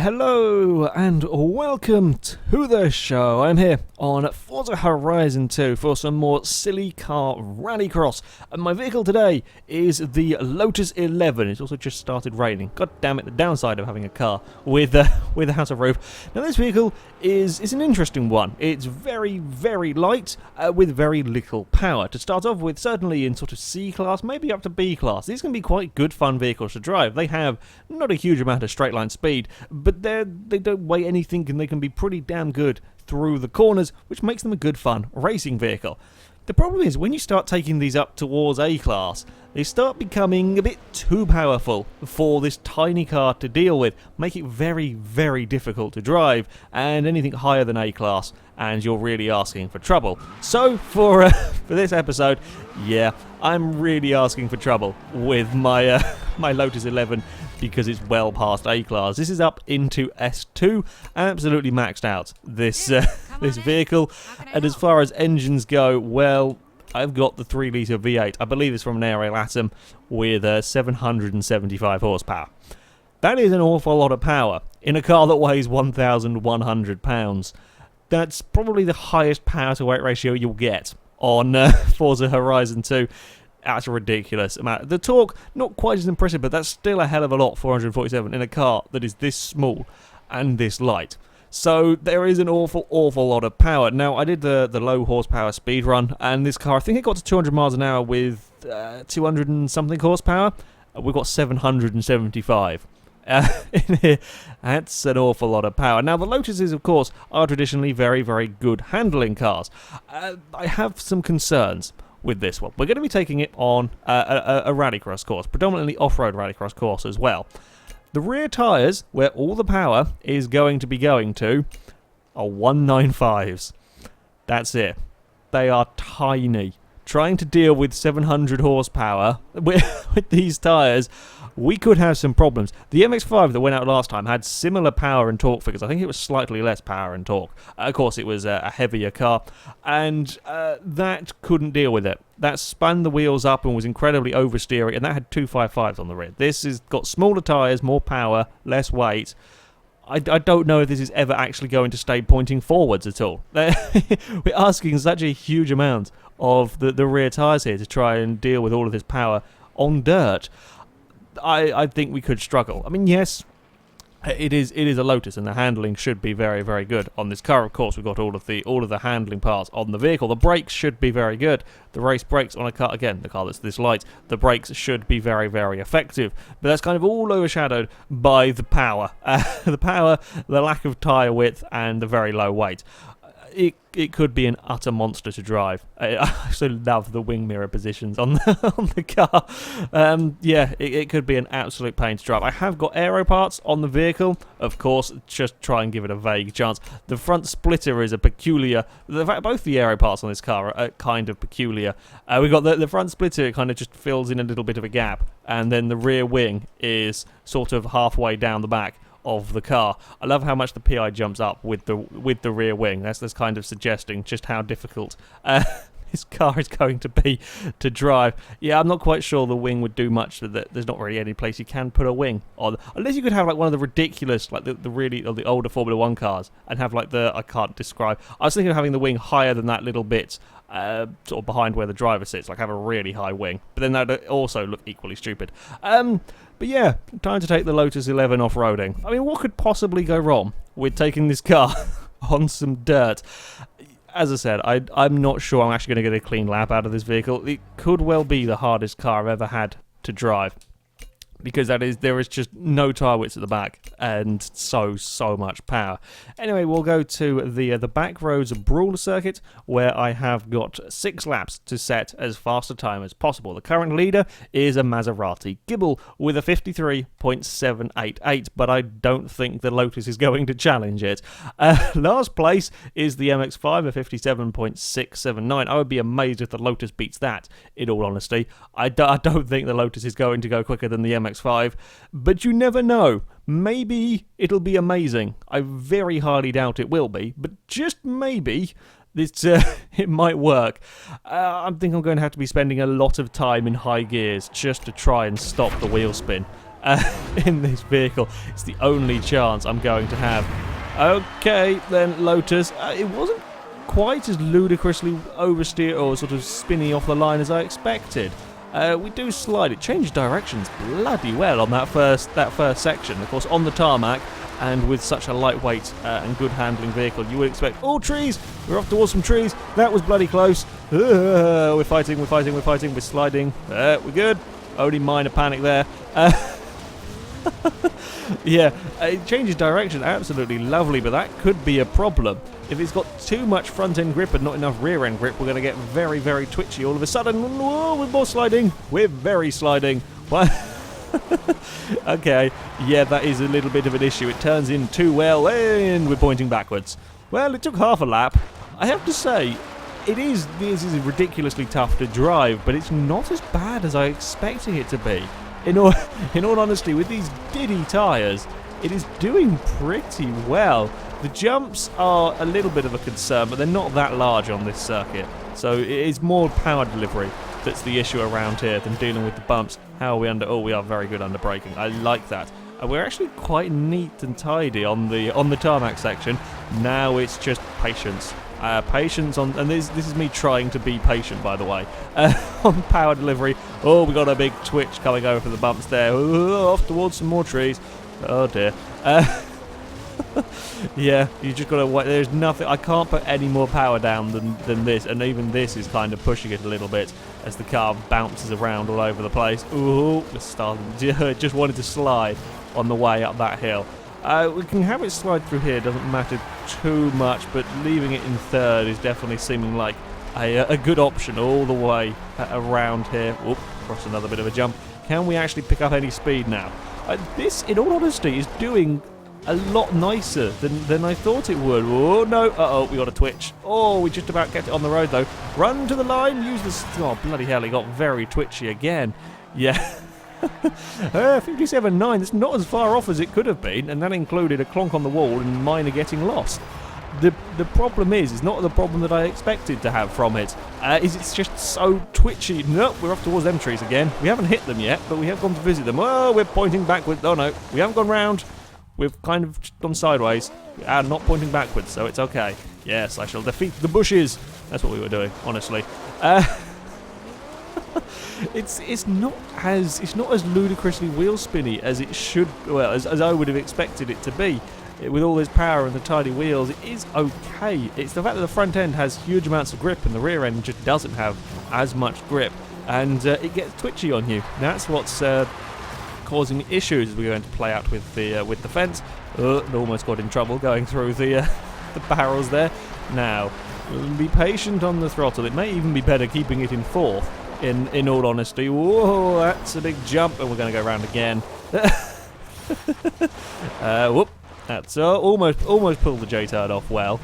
Hello and welcome to the show. I'm here on Forza Horizon 2 for some more silly car rallycross. And my vehicle today is the Lotus 11. It's also just started raining. God damn it, the downside of having a car with a house of roof. Now this vehicle is an interesting one. It's very, very light with very little power. To start off with, certainly in sort of C class, maybe up to B class. These can be quite good fun vehicles to drive. They have not a huge amount of straight line speed, but they don't weigh anything and they can be pretty damn good through the corners, which makes them a good fun racing vehicle. The problem is when you start taking these up towards A class, they start becoming a bit too powerful for this tiny car to deal with, make it very, very difficult to drive, and anything higher than A class and you're really asking for trouble. So for this episode, yeah, I'm really asking for trouble with my my Lotus 11 because it's well past A class. This is up into S2, absolutely maxed out this this vehicle. And as far as engines go, well, I've got the 3-litre V8. I believe it's from an Aerial Atom with 775 horsepower. That is an awful lot of power in a car that weighs 1,100 pounds. That's probably the highest power to weight ratio you'll get on Forza Horizon 2. That's a ridiculous amount. The torque, not quite as impressive, but that's still a hell of a lot, 447, in a car that is this small and this light. So there is an awful lot of power. Now, I did the low horsepower speed run, and this car, I think it got to 200 miles an hour with 200 and something horsepower. We've got 775. In here. That's an awful lot of power. Now, the Lotuses, of course, are traditionally very, very good handling cars. I have some concerns with this one. We're going to be taking it on a rallycross course, predominantly off-road rallycross course as well. The rear tyres, where all the power is going to be going to, are 195s. That's it. They are tiny. Trying to deal with 700 horsepower with these tyres, we could have some problems. The MX-5 that went out last time had similar power and torque figures. I think it was slightly less power and torque. Of course, it was a heavier car, and that couldn't deal with it. That spun the wheels up and was incredibly oversteery, and that had 255s on the rear. This has got smaller tyres, more power, less weight. I don't know if this is ever actually going to stay pointing forwards at all. We're asking such a huge amount of the rear tyres here to try and deal with all of this power on dirt. I think we could struggle. I mean, yes, it is a Lotus, and the handling should be very, very good on this car. Of course, we've got all of the handling parts on the vehicle. The brakes should be very good. The race brakes on a car, again, the car that's this light, the brakes should be very, very effective. But that's kind of all overshadowed by the power, the lack of tyre width, and the very low weight. It could be an utter monster to drive. I also love the wing mirror positions on the car. Yeah, it could be an absolute pain to drive. I have got aero parts on the vehicle, of course. Just try and give it a vague chance. The front splitter is a peculiar. Both the aero parts on this car are kind of peculiar. We've got the front splitter. It kind of just fills in a little bit of a gap, and then the rear wing is sort of halfway down the back of the car. I love how much the PI jumps up with the rear wing. That's kind of suggesting just how difficult this car is going to be to drive. Yeah, I'm not quite sure the wing would do much. There's not really any place you can put a wing on, unless you could have like one of the ridiculous, like the really the older Formula 1 cars, and have like I can't describe. I was thinking of having the wing higher than that little bit, sort of behind where the driver sits, like have a really high wing. But then that would also look equally stupid. But yeah, time to take the Lotus 11 off-roading. I mean, what could possibly go wrong with taking this car on some dirt? As I said, I'm not sure I'm actually going to get a clean lap out of this vehicle. It could well be the hardest car I've ever had to drive, because there is just no tyre width at the back and so much power. Anyway, we'll go to the Backroads Brawler circuit, where I have got 6 laps to set as fast a time as possible. The current leader is a Maserati Gibble with a 53.788, but I don't think the Lotus is going to challenge it. Last place is the MX-5, a 57.679. I would be amazed if the Lotus beats that, in all honesty. I don't think the Lotus is going to go quicker than the MX-5, but you never know. Maybe it'll be amazing. I very highly doubt it will be, but just maybe it might work. I think I'm going to have to be spending a lot of time in high gears just to try and stop the wheel spin. in this vehicle. It's the only chance I'm going to have. Okay, then Lotus. It wasn't quite as ludicrously oversteer or sort of spinny off the line as I expected. We do slide. It changed directions bloody well on that first section. Of course, on the tarmac, and with such a lightweight and good handling vehicle, you would expect, oh, trees! We're off towards some trees. That was bloody close. We're fighting, we're sliding. We're good. Only minor panic there. Yeah, it changes direction, absolutely lovely, but that could be a problem. If it's got too much front-end grip and not enough rear-end grip, we're going to get very, very twitchy all of a sudden. Whoa, we're more sliding. We're very sliding. What? Okay, yeah, that is a little bit of an issue. It turns in too well, and we're pointing backwards. Well, it took half a lap. I have to say, this is ridiculously tough to drive, but it's not as bad as I expected it to be. In all honesty, with these Diddy tyres, it is doing pretty well. The jumps are a little bit of a concern, but they're not that large on this circuit. So it is more power delivery that's the issue around here than dealing with the bumps. How are we under? Oh, we are very good under braking. I like that. We're actually quite neat and tidy on the tarmac section. Now it's just patience. Patience on, and this is me trying to be patient, by the way, on power delivery. Oh, we got a big twitch coming over the bumps there. Ooh, off towards some more trees. Oh dear. Yeah, you just got to wait. There's nothing. I can't put any more power down than this, and even this is kind of pushing it a little bit as the car bounces around all over the place. Ooh, just wanted to slide on the way up that hill. We can have it slide through here, doesn't matter too much, but leaving it in third is definitely seeming like a good option all the way around here. Oop, across another bit of a jump. Can we actually pick up any speed now? This, in all honesty, is doing a lot nicer than I thought it would. Oh no, uh-oh, we got a twitch. Oh, we just about kept it on the road though. Run to the line, use this. Oh, bloody hell, he got very twitchy again. Yeah. 57.9, it's not as far off as it could have been, and that included a clonk on the wall and minor getting lost. The problem is not the problem that I expected to have from it, is it's just so twitchy. Nope, we're off towards them trees again. We haven't hit them yet, but we have gone to visit them. Oh, we're pointing backwards. Oh no, we haven't gone round. We've kind of gone sideways. We are not pointing backwards, so it's okay. Yes, I shall defeat the bushes. That's what we were doing, honestly. It's not as ludicrously wheel spinny as it should. Well, as I would have expected it to be. With all this power and the tidy wheels, it is okay. It's the fact that the front end has huge amounts of grip and the rear end just doesn't have as much grip, and it gets twitchy on you. That's what's causing issues as we're going to play out with the fence. Almost got in trouble going through the barrels there. Now, be patient on the throttle. It may even be better keeping it in fourth. In all honesty. Whoa, that's a big jump, and we're going to go around again. Whoop. That's almost pulled the J-turn off well.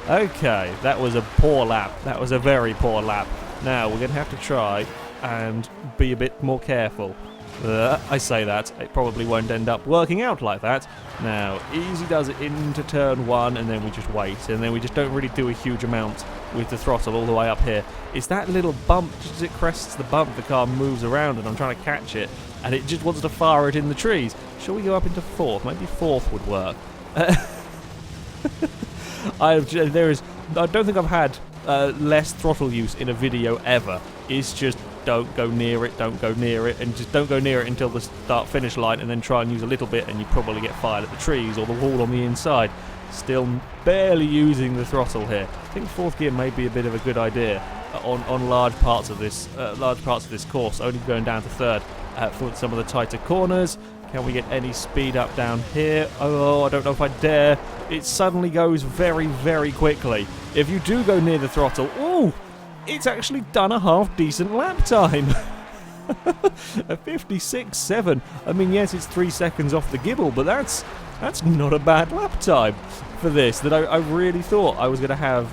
Okay, that was a poor lap. That was a very poor lap. Now, we're going to have to try and be a bit more careful. I say that. It probably won't end up working out like that. Now, easy does it into turn one, and then we just wait. And then we just don't really do a huge amount with the throttle all the way up here. It's that little bump, just as it crests the bump, the car moves around, and I'm trying to catch it, and it just wants to fire it in the trees. Shall we go up into fourth? Maybe fourth would work. I don't think I've had less throttle use in a video ever. It's just don't go near it, and just don't go near it until the start-finish line, and then try and use a little bit, and you probably get fired at the trees or the wall on the inside. Still barely using the throttle here. I think fourth gear may be a bit of a good idea on large parts of this course. Only going down to third for some of the tighter corners. Can we get any speed up down here? Oh, I don't know if I dare. It suddenly goes very, very quickly. If you do go near the throttle, ooh, it's actually done a half-decent lap time. A 56.7. I mean, yes, it's 3 seconds off the gibble, but that's not a bad lap time for this. That I really thought I was going to have.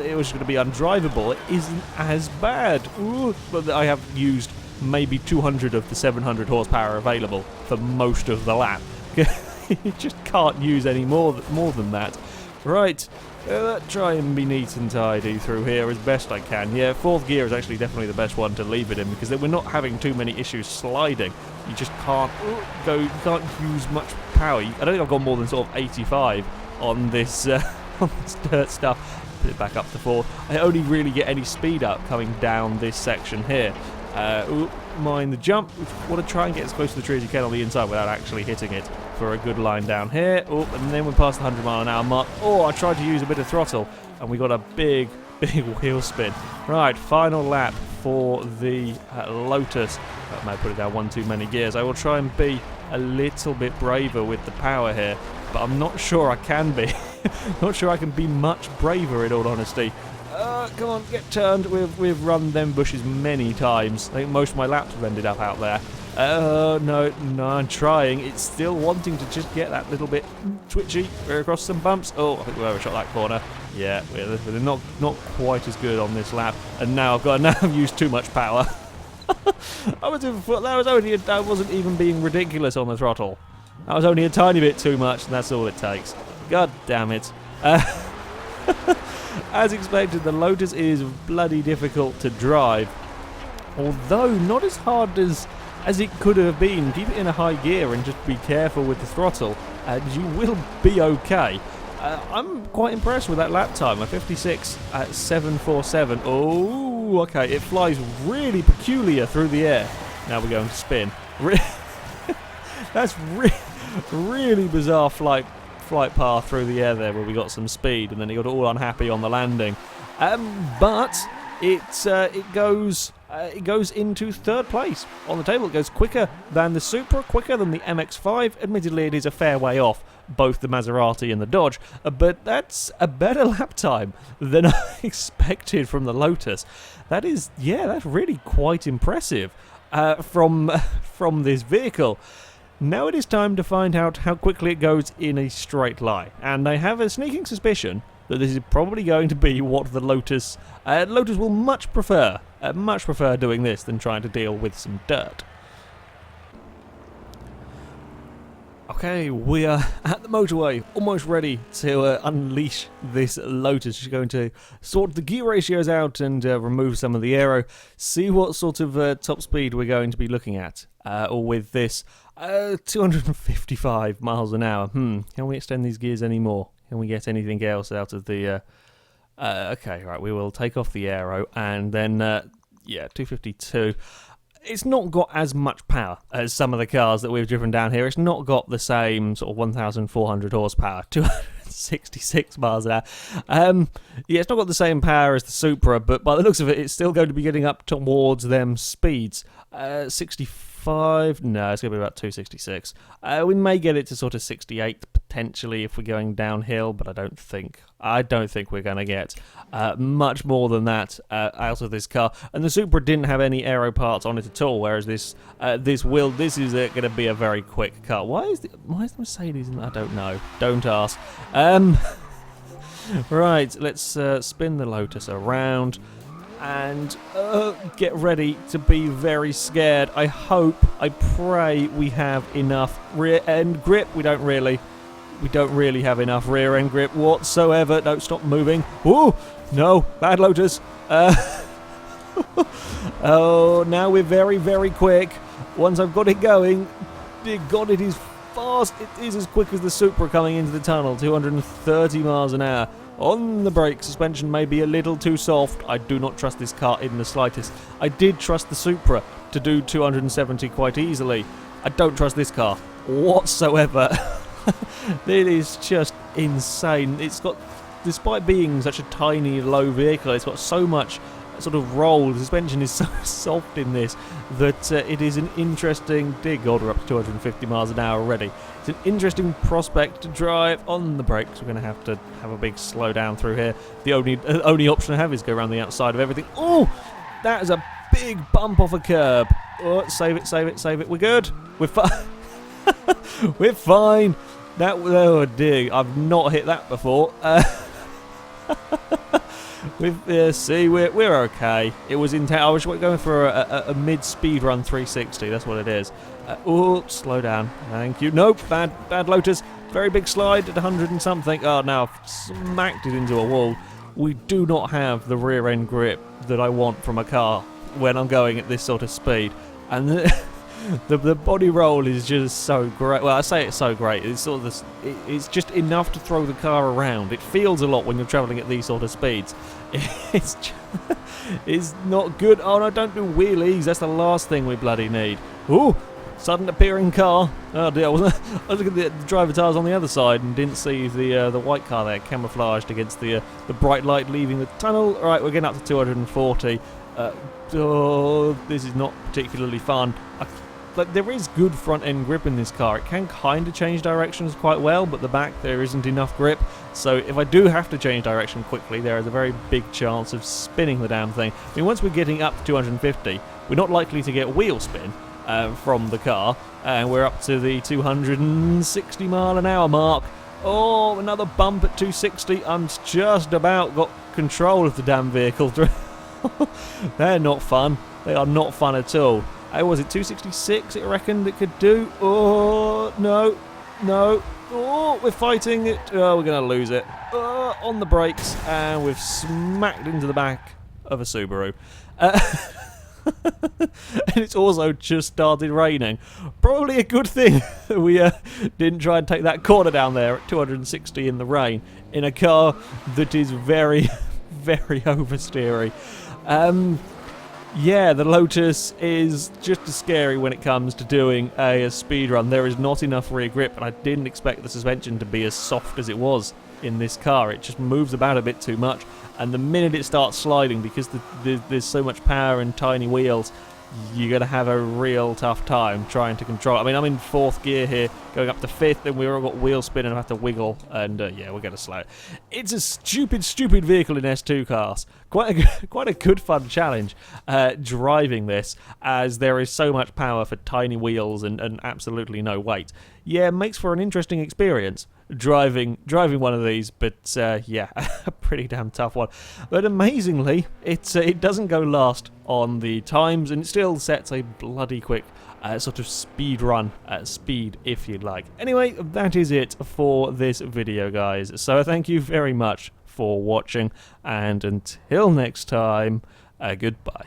It was going to be undrivable. It isn't as bad. Ooh, but I have used maybe 200 of the 700 horsepower available for most of the lap. You just can't use any more than that. Right, Try and be neat and tidy through here as best I can. Yeah, fourth gear is actually definitely the best one to leave it in because we're not having too many issues sliding. You just can't go. You can't use much power. I don't think I've got more than sort of 85 on this on this dirt stuff. Put it back up to 4. I only really get any speed up coming down this section here. Mind the jump. We want to try and get as close to the tree as you can on the inside without actually hitting it for a good line down here. Oh, and then we're past the 100-mile-an-hour mark. Oh, I tried to use a bit of throttle, and we got a big wheel spin. Right, final lap for the Lotus. I might put it down one too many gears. I will try and be a little bit braver with the power here, but I'm not sure I can be. Not sure I can be much braver in all honesty. Come on, get turned. We've run them bushes many times. I think most of my laps have ended up out there. No, I'm trying. It's still wanting to just get that little bit twitchy. We're across some bumps. Oh, I think we overshot that corner. Yeah, we're not quite as good on this lap. And now I've used too much power. I wasn't even being ridiculous on the throttle. That was only a tiny bit too much, and that's all it takes. God damn it. As expected, the Lotus is bloody difficult to drive. Although not as hard as it could have been. Keep it in a high gear and just be careful with the throttle, and you will be okay. I'm quite impressed with that lap time. A 56 at 7:47. Oh, okay. It flies really peculiar through the air. Now we're going to spin. That's really bizarre flight path through the air there, where we got some speed, and then he got all unhappy on the landing. But it goes into third place on the table. It goes quicker than the Supra, quicker than the MX-5. Admittedly, it is a fair way off both the Maserati and the Dodge, but that's a better lap time than I expected from the Lotus. That's really quite impressive from this vehicle. Now it is time to find out how quickly it goes in a straight line, and I have a sneaking suspicion that this is probably going to be what the Lotus will much prefer doing this than trying to deal with some dirt. Okay, we are at the motorway, almost ready to unleash this Lotus. She's going to sort the gear ratios out and remove some of the aero, see what sort of top speed we're going to be looking at with this 255 miles an hour. Can we extend these gears anymore? Can we get anything else out of the... okay, right, we will take off the aero, and then, 252. It's not got as much power as some of the cars that we've driven down here. It's not got the same sort of 1,400 horsepower, 266 miles an hour. It's not got the same power as the Supra, but by the looks of it, it's still going to be getting up towards them speeds. 65, no, it's going to be about 266. We may get it to sort of 68 potentially if we're going downhill, but I don't think we're going to get much more than that out of this car. And the Supra didn't have any aero parts on it at all, whereas this is going to be a very quick car. Why is the Mercedes? I don't know. Don't ask. Right, let's spin the Lotus around and get ready to be very scared. I pray we have enough rear end grip. We don't really have enough rear end grip whatsoever. Don't stop moving. Ooh, no, bad Lotus. Oh, now we're very, very quick. Once I've got it going, dear God, it is fast. It is as quick as the Supra coming into the tunnel, 230 miles an hour. On the brake, suspension may be a little too soft. I do not trust this car in the slightest. I did trust the Supra to do 270 quite easily. I don't trust this car whatsoever. It is just insane. It's got, despite being such a tiny, low vehicle, it's got so much sort of roll. The suspension is so soft in this that it is an interesting dig. God, we're up to 250 miles an hour already. It's an interesting prospect to drive. On the brakes, we're going to have a big slowdown through here. The only option I have is go around the outside of everything. Oh, that is a big bump off a curb. Oh, save it. We're good. We're fine. We're fine. Oh dear, I've not hit that before. We're okay. It was intense. I was going for a mid-speed run 360. That's what it is. Oh, slow down. Thank you. Nope, bad Lotus. very big slide at 100 and something. Oh, now I've smacked it into a wall. We do not have the rear end grip that I want from a car when I'm going at this sort of speed. And the body roll is just so great. Well, I say it's so great. It's sort of this, it's just enough to throw the car around. It feels a lot when you're travelling at these sort of speeds. It's not good. Oh no, don't do wheelies. That's the last thing we bloody need. Ooh, sudden appearing car. Oh dear, I was looking at the driver tires on the other side and didn't see the white car there camouflaged against the bright light leaving the tunnel. All right, we're getting up to 240. Oh, this is not particularly fun. Like, there is good front end grip in this car. It can kind of change directions quite well, but the back there isn't enough grip. So if I do have to change direction quickly, there is a very big chance of spinning the damn thing. I mean, once we're getting up to 250, we're not likely to get wheel spin from the car, and we're up to the 260 mile an hour mark. Oh, another bump at 260. I'm just about got control of the damn vehicle. They're not fun. They are not fun at all. Was it 266 it reckoned it could do? Oh, no, no. Oh, we're fighting it. Oh, we're going to lose it. On the brakes, and we've smacked into the back of a Subaru. And it's also just started raining. Probably a good thing that we didn't try and take that corner down there at 260 in the rain in a car that is very, very oversteery. Yeah, the Lotus is just as scary when it comes to doing a speed run. There is not enough rear grip, and I didn't expect the suspension to be as soft as it was in this car. It just moves about a bit too much, and the minute it starts sliding, because there's so much power and tiny wheels, you're going to have a real tough time trying to control it. I mean, I'm in 4th gear here, going up to 5th, and we've all got wheel spin and I have to wiggle, and yeah, we're going to slow it. It's a stupid, stupid vehicle in S2 cars. Quite a good fun challenge driving this, as there is so much power for tiny wheels and absolutely no weight. Yeah, makes for an interesting experience driving one of these, but yeah, a pretty damn tough one. But amazingly, it doesn't go last on the times, and it still sets a bloody quick sort of speed run speed, if you'd like. Anyway, that is it for this video, guys. So thank you very much for watching, and until next time, goodbye.